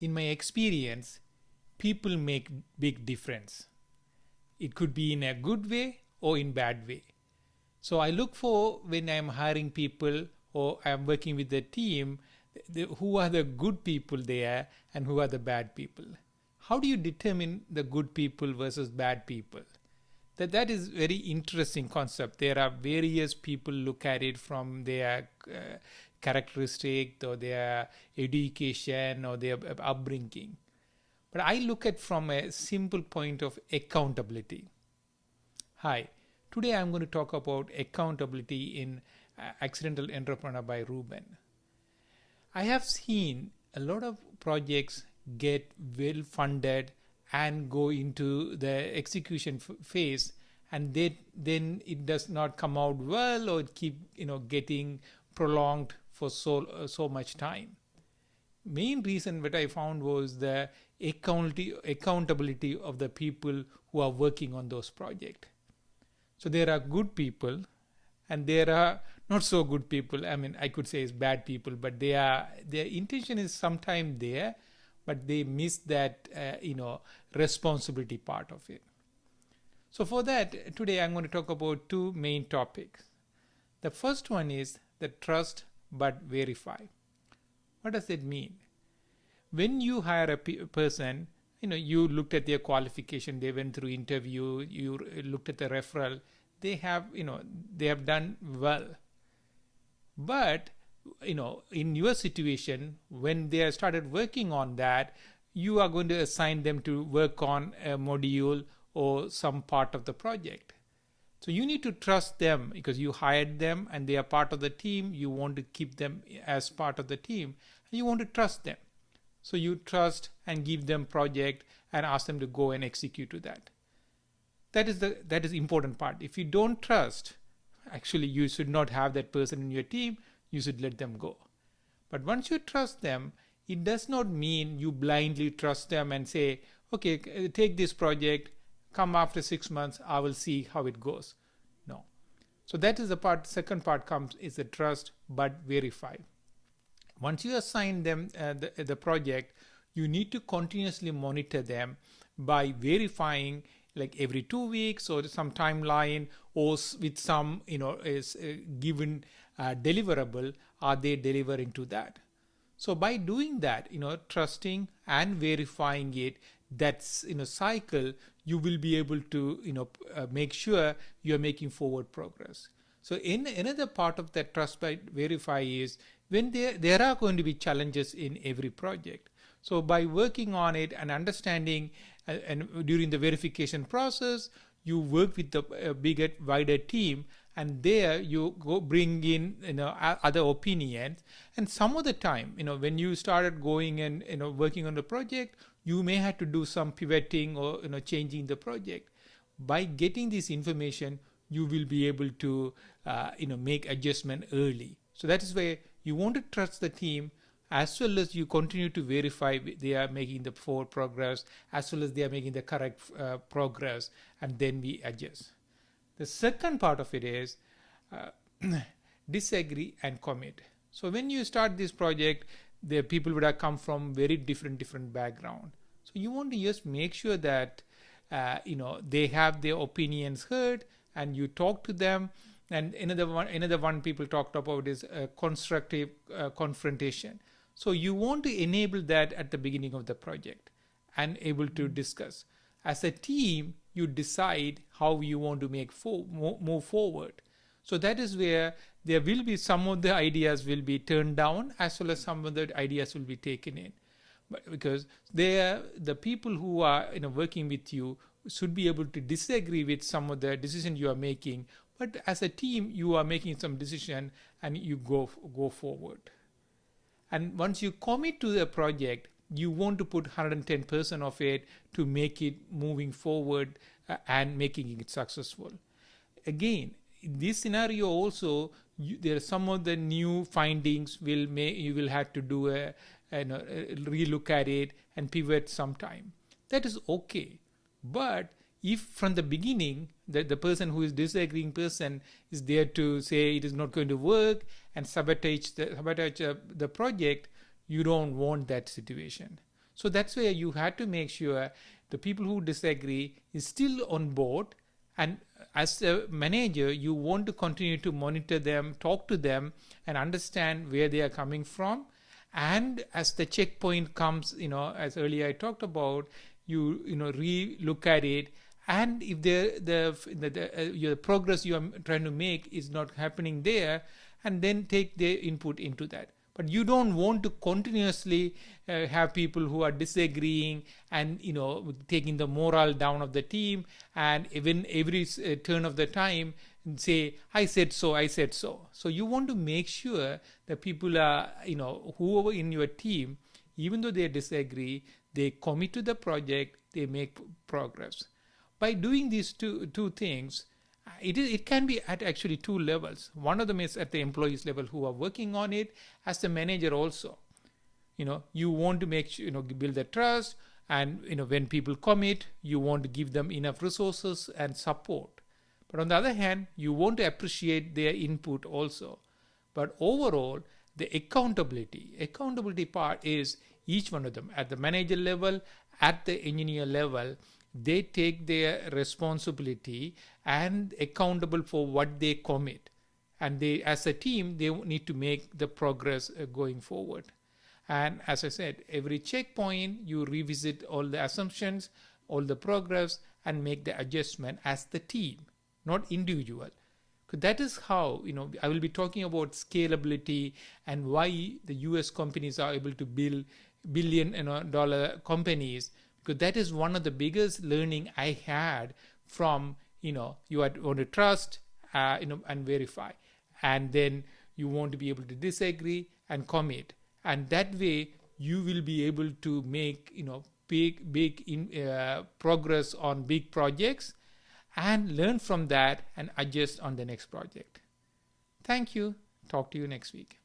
In my experience, people make big difference. It could be in a good way or in bad way. So I look for, when I'm hiring people or I'm working with the team, who are the good people there and who are the bad people. How do you determine the good people versus bad people? That is very interesting concept. There are various people look at it from their characteristic or their education or their upbringing. But I look at from a simple point of accountability. Hi, today I'm going to talk about accountability in Accidental Entrepreneur by Ruban. I have seen a lot of projects get well funded and go into the execution phase, and then it does not come out well, or it keep getting prolonged for so much time. Main reason what I found was the accountability of the people who are working on those projects. So there are good people and there are not so good people. I mean, I could say it's bad people, but their intention is sometimes there, but they miss that responsibility part of it. So for that, today I'm going to talk about two main topics. The first one is the trust but verify. What does it mean? When you hire a person, you looked at their qualification, they went through interview, you looked at the referral, they have done well. But in your situation, when they have started working on that, you are going to assign them to work on a module or some part of the project. So you need to trust them because you hired them and they are part of the team. You want to keep them as part of the team and you want to trust them. So you trust and give them project and ask them to go and execute to that. That is important part. If you don't trust, actually you should not have that person in your team. You should let them go. But once you trust them, it does not mean you blindly trust them and say, okay, take this project, come after 6 months, I will see how it goes. No. So that is the part. Second part comes is the trust but verify. Once you assign them the project, you need to continuously monitor them by verifying, like every 2 weeks or some timeline, or with some is given deliverable, are they delivering to that? So by doing that, trusting and verifying it, that's cycle, you will be able to make sure you're making forward progress. So in another part of that trust by verify is when there are going to be challenges in every project. So by working on it and understanding, and during the verification process, you work with the bigger, wider team, and there you go bring in other opinions. And some of the time, when you started going and working on the project, you may have to do some pivoting or changing the project. By getting this information, you will be able to make adjustment early. So that is where you want to trust the team, as well as you continue to verify they are making the forward progress, as well as they are making the correct progress, and then we adjust. The second part of it is disagree and commit. So when you start this project, the people would have come from very different background. So you want to just make sure that they have their opinions heard, and you talk to them. And another one people talked about is constructive confrontation. So you want to enable that at the beginning of the project and able to discuss. As a team, you decide how you want to move forward. So that is where there will be some of the ideas will be turned down, as well as some of the ideas will be taken in. But because the people who are working with you should be able to disagree with some of the decisions you are making, but as a team you are making some decision and you go forward. And once you commit to the project, you want to put 110% of it to make it moving forward and making it successful. Again, in this scenario also, there are some of the new findings you will have to do a relook at it and pivot sometime. That is okay. But if from the beginning the person who is disagreeing person is there to say it is not going to work and sabotage the project, you don't want that situation. So that's where you had to make sure the people who disagree is still on board. And as a manager, you want to continue to monitor them, talk to them, and understand where they are coming from. And as the checkpoint comes, as earlier I talked about, you re-look at it. And if the progress you are trying to make is not happening there, and then take their input into that. But you don't want to continuously have people who are disagreeing and taking the morale down of the team, and even every turn of the time say, I said so, I said so. So you want to make sure that people are, whoever in your team, even though they disagree, they commit to the project, they make progress. By doing these two things, it can be at actually two levels. One of them is at the employees level who are working on it. As the manager also, you want to make sure, build the trust, and when people commit, you want to give them enough resources and support. But on the other hand, you want to appreciate their input also. But overall, the accountability part is each one of them at the manager level, at the engineer level. They take their responsibility and accountable for what they commit. And they, as a team, they need to make the progress going forward. And as I said, every checkpoint, you revisit all the assumptions, all the progress, and make the adjustment as the team, not individual. Because that is how, I will be talking about scalability and why the US companies are able to build billion-dollar companies. Because that is one of the biggest learning I had from, you want to trust, and verify. And then you want to be able to disagree and commit. And that way you will be able to make, big progress on big projects and learn from that and adjust on the next project. Thank you. Talk to you next week.